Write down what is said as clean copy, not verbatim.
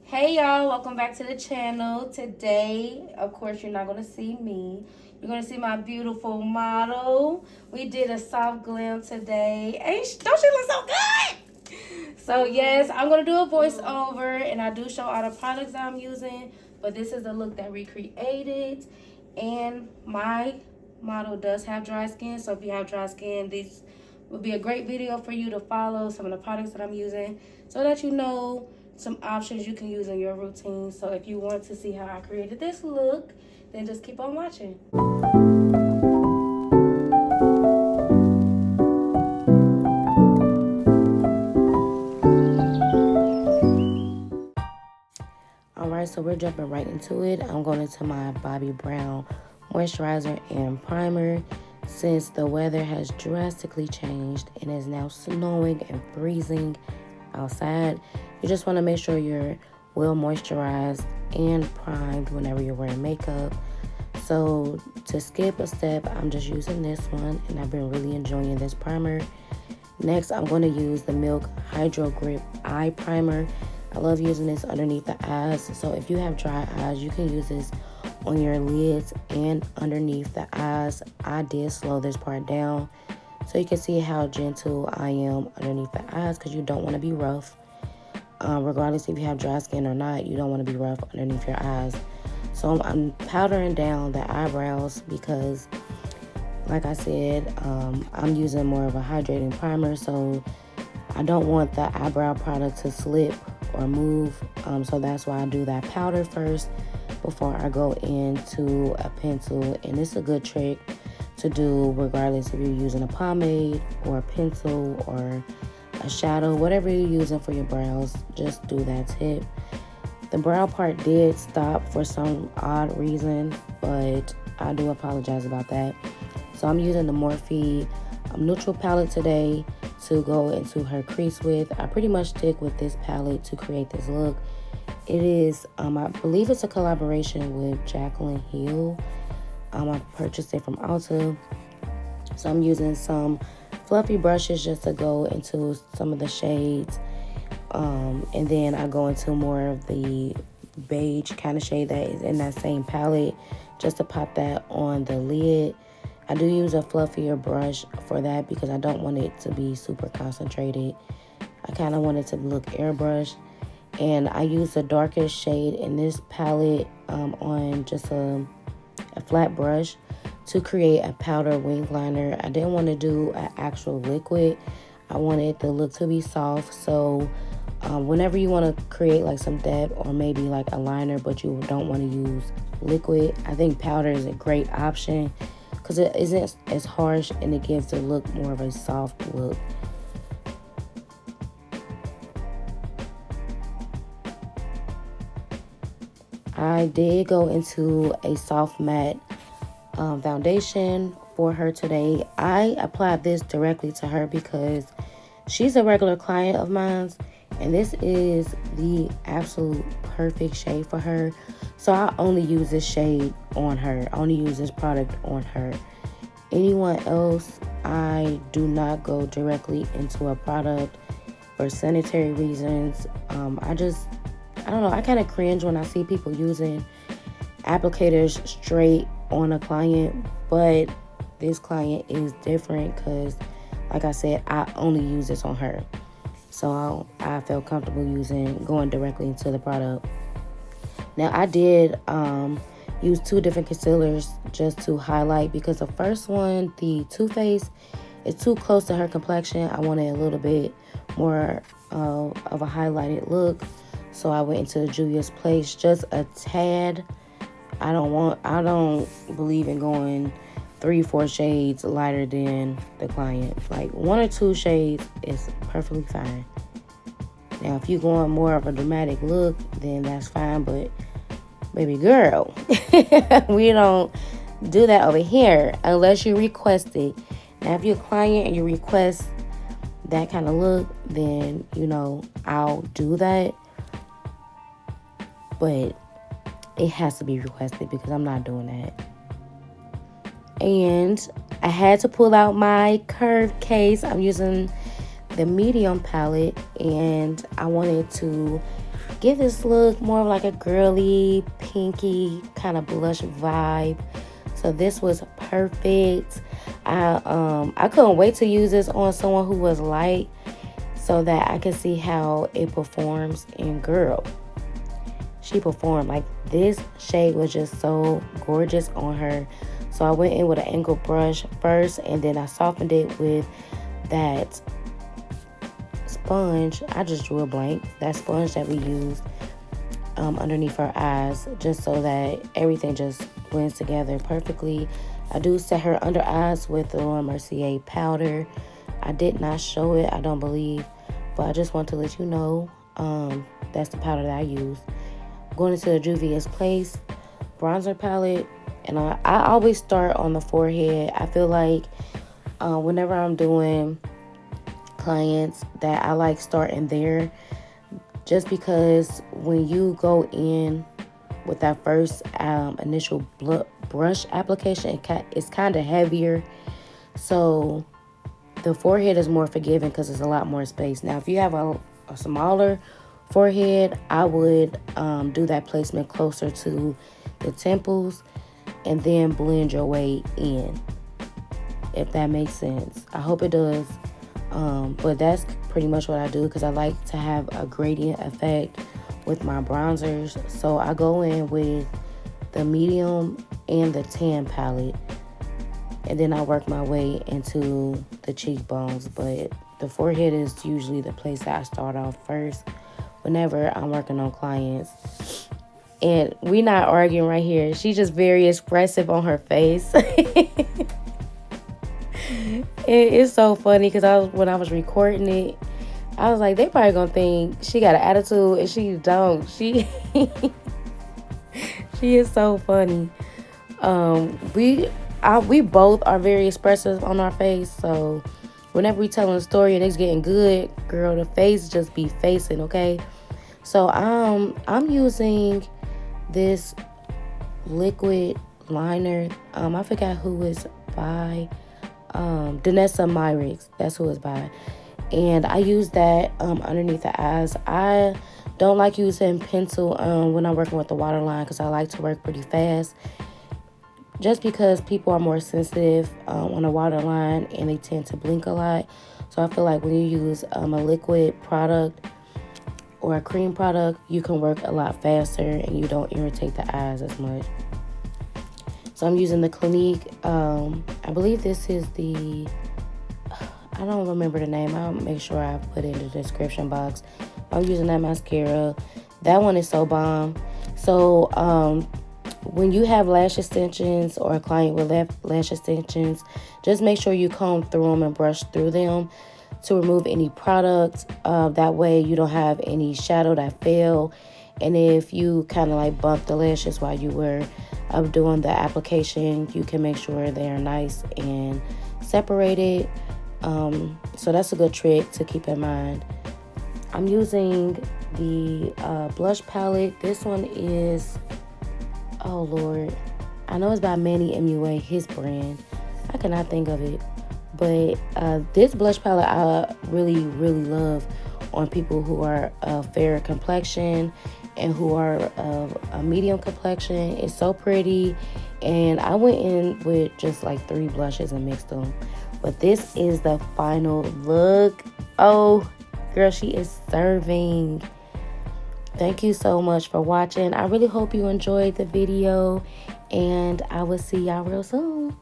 Hey y'all, welcome back to the channel. Today, of course, you're not going to see me. You're going to see my beautiful model. We did a soft glam today. Don't she look so good? So yes, I'm going to do a voiceover and I do show all the products I'm using. But this is the look that we created. And my model does have dry skin. So if you have dry skin, this would be a great video for you to follow some of the products that I'm using so that you know some options you can use in your routine. So if you want to see how I created this look, then just keep on watching. Alright, so we're jumping right into it. I'm going into my Bobbi Brown moisturizer and primer. Since the weather has drastically changed and is now snowing and freezing outside, you just want to make sure you're well moisturized and primed whenever you're wearing makeup. So to skip a step, I'm just using this one and I've been really enjoying this primer. Next, I'm going to use the Milk Hydro Grip Eye Primer. I love using this underneath the eyes. So if you have dry eyes, you can use this on your lids and underneath the eyes. I did slow this part down so you can see how gentle I am underneath the eyes, because you don't want to be rough. Regardless if you have dry skin or not, you don't want to be rough underneath your eyes. So I'm powdering down the eyebrows because, like I said, I'm using more of a hydrating primer, so I don't want the eyebrow product to slip or move. So that's why I do that powder first before I go into a pencil. And it's a good trick to do regardless if you're using a pomade or a pencil or a shadow, whatever you're using for your brows, just do that tip. The brow part did stop for some odd reason, but I do apologize about that. So I'm using the Morphe neutral palette today to go into her crease with. I pretty much stick with this palette to create this look. It is, I believe it's a collaboration with Jaclyn Hill. I purchased it from Ulta. So I'm using some fluffy brushes just to go into some of the shades. And then I go into more of the beige kind of shade that is in that same palette just to pop that on the lid. I do use a fluffier brush for that because I don't want it to be super concentrated. I kind of want it to look airbrushed. And I use the darkest shade in this palette on just a flat brush to create a powder wing liner. I didn't want to do an actual liquid. I wanted the look to be soft. So whenever you want to create like some depth or maybe like a liner but you don't want to use liquid, I think powder is a great option because it isn't as harsh and it gives the look more of a soft look. I did go into a soft matte foundation for her today. I applied this directly to her because she's a regular client of mine, and this is the absolute perfect shade for her. So I only use this shade on her. I only use this product on her. Anyone else, I do not go directly into a product for sanitary reasons. I don't know, I kind of cringe when I see people using applicators straight on a client, but this client is different because, like I said, I only use this on her. So I felt comfortable going directly into the product. Now, I did use two different concealers just to highlight because the first one, the Too Faced, is too close to her complexion. I wanted a little bit more of a highlighted look. So I went into Juvia's Place just a tad. I don't believe in going 3-4 shades lighter than the client. Like 1 or 2 shades is perfectly fine. Now, if you're going more of a dramatic look, then that's fine. But baby girl, we don't do that over here unless you request it. Now, if you're a client and you request that kind of look, then, I'll do that. But it has to be requested because I'm not doing that. And I had to pull out my curved case. I'm using the medium palette, and I wanted to give this look more of like a girly, pinky kind of blush vibe. So this was perfect. I couldn't wait to use this on someone who was light so that I could see how it performs. And girl, she performed. Like, this shade was just so gorgeous on her. So I went in with an angled brush first, and then I softened it with that sponge. I just drew a blank. That sponge that we used underneath her eyes, just so that everything just blends together perfectly. I do set her under eyes with the Laura Mercier powder. I did not show it, I don't believe, but I just want to let you know that's the powder that I use. Going into the Juvia's Place bronzer palette, and I always start on the forehead. I feel like whenever I'm doing clients, that I like starting there, just because when you go in with that first initial brush application, it's kind of heavier, so the forehead is more forgiving because it's a lot more space. Now, if you have a smaller forehead, I would do that placement closer to the temples and then blend your way in, if that makes sense. I hope it does. But that's pretty much what I do, because I like to have a gradient effect with my bronzers. So I go in with the medium and the tan palette, and then I work my way into the cheekbones. But the forehead is usually the place that I start off first whenever I'm working on clients. And we're not arguing right here. She's just very expressive on her face. It's so funny because when I was recording it, I was like, they probably gonna think she got an attitude, and she don't. She is so funny. We both are very expressive on our face, so whenever we telling a story and it's getting good, girl, the face just be facing, okay? So I'm using this liquid liner. I forgot who it's by. Danessa Myricks, that's who it's by. And I use that underneath the eyes. I don't like using pencil when I'm working with the waterline, because I like to work pretty fast, just because people are more sensitive on a waterline and they tend to blink a lot. So I feel like when you use a liquid product or a cream product, you can work a lot faster and you don't irritate the eyes as much. So I'm using the Clinique. I believe this is the, I don't remember the name. I'll make sure I put it in the description box. I'm using that mascara. That one is so bomb. So when you have lash extensions or a client with lash extensions, just make sure you comb through them and brush through them to remove any product. That way you don't have any shadow that fell. And if you kind of like bump the lashes while you were doing the application, you can make sure they're nice and separated. So that's a good trick to keep in mind. I'm using the blush palette. This one is, oh Lord, I know it's by Manny MUA, his brand. I cannot think of it. But this blush palette I really, really love on people who are a fair complexion and who are of a medium complexion. It's so pretty. And I went in with just like 3 blushes and mixed them. But this is the final look. Oh, girl, she is serving. Thank you so much for watching. I really hope you enjoyed the video, and I will see y'all real soon.